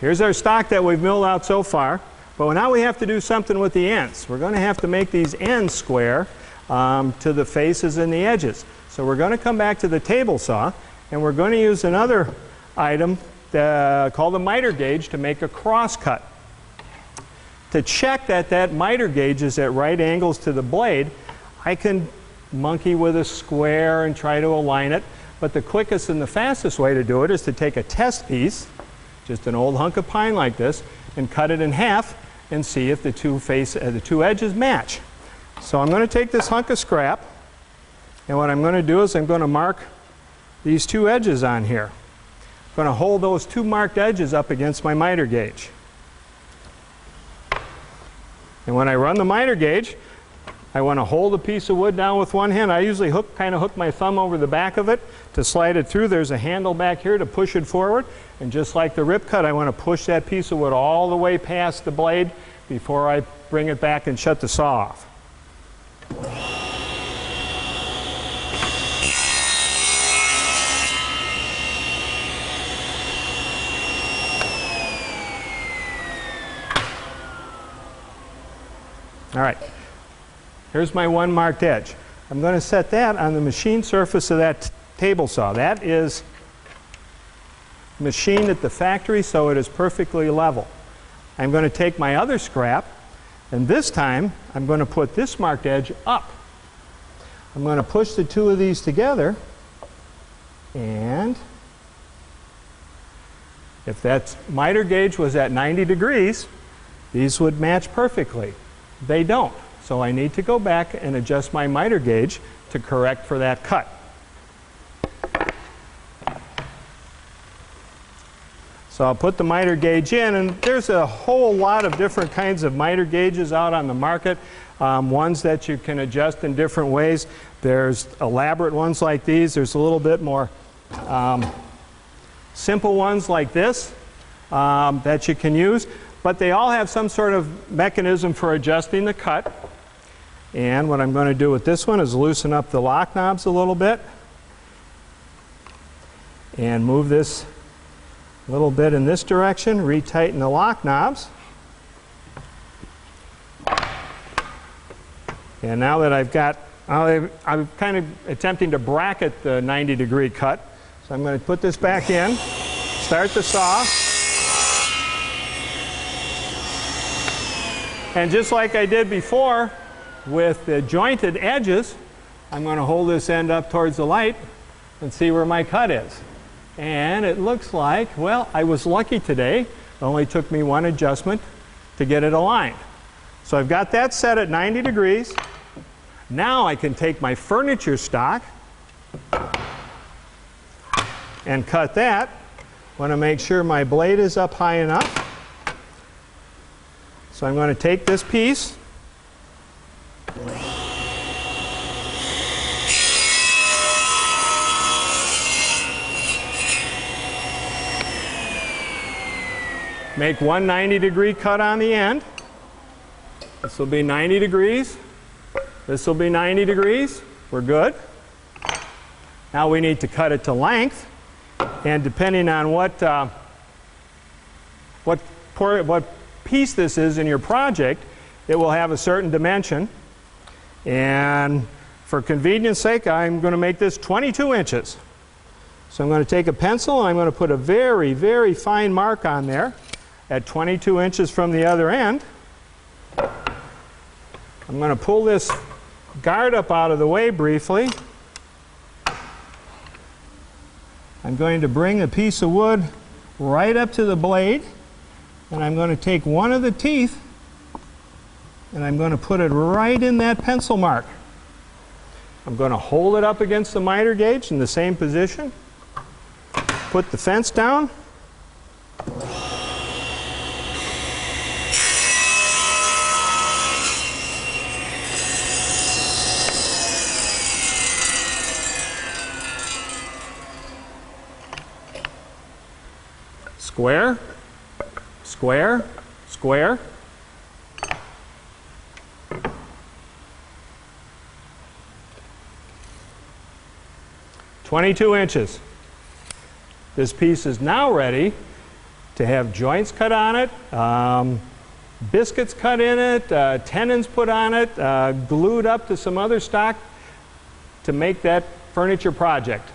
Here's our stock that we've milled out so far, but now we have to do something with the ends. We're going to have to make these ends square to the faces and the edges. So we're going to come back to the table saw, and we're going to use another item called a miter gauge to make a cross cut. To check that that miter gauge is at right angles to the blade, I can monkey with a square and try to align it, but the quickest and the fastest way to do it is to take a test piece, just an old hunk of pine like this, and cut it in half and see if the two edges match. So I'm going to take this hunk of scrap, and what I'm going to do is I'm going to mark these two edges on here. I'm going to hold those two marked edges up against my miter gauge. And when I run the miter gauge, I want to hold a piece of wood down with one hand. I usually kind of hook my thumb over the back of it to slide it through. There's a handle back here to push it forward. And just like the rip cut, I want to push that piece of wood all the way past the blade before I bring it back and shut the saw off. All right. Here's my one marked edge. I'm going to set that on the machine surface of that table saw. That is machined at the factory, so it is perfectly level. I'm going to take my other scrap, and this time I'm going to put this marked edge up. I'm going to push the two of these together, and if that miter gauge was at 90 degrees, these would match perfectly. They don't. So I need to go back and adjust my miter gauge to correct for that cut. So I'll put the miter gauge in, and there's a whole lot of different kinds of miter gauges out on the market. Ones that you can adjust in different ways. There's elaborate ones like these. There's a little bit more simple ones like this that you can use. But they all have some sort of mechanism for adjusting the cut. And what I'm going to do with this one is loosen up the lock knobs a little bit and move this a little bit in this direction, retighten the lock knobs. And now that I've got, I'm kind of attempting to bracket the 90-degree cut. So I'm going to put this back in, start the saw. And just like I did before with the jointed edges, I'm going to hold this end up towards the light and see where my cut is. And it looks like, well, I was lucky today. It only took me one adjustment to get it aligned. So I've got that set at 90 degrees. Now I can take my furniture stock and cut that. I want to make sure my blade is up high enough. So I'm going to take this piece, make one 90-degree cut on the end. This will be 90 degrees. This will be 90 degrees. We're good. Now we need to cut it to length, and depending on what piece this is in your project, it will have a certain dimension. And for convenience sake, I'm going to make this 22 inches. So I'm going to take a pencil and I'm going to put a very, very fine mark on there at 22 inches from the other end. I'm going to pull this guard up out of the way briefly. I'm going to bring a piece of wood right up to the blade. And I'm going to take one of the teeth and I'm going to put it right in that pencil mark. I'm going to hold it up against the miter gauge in the same position. Put the fence down. Square. Square, square. (22 inches). This piece is now ready to have joints cut on it, biscuits cut in it, tenons put on it, glued up to some other stock to make that furniture project.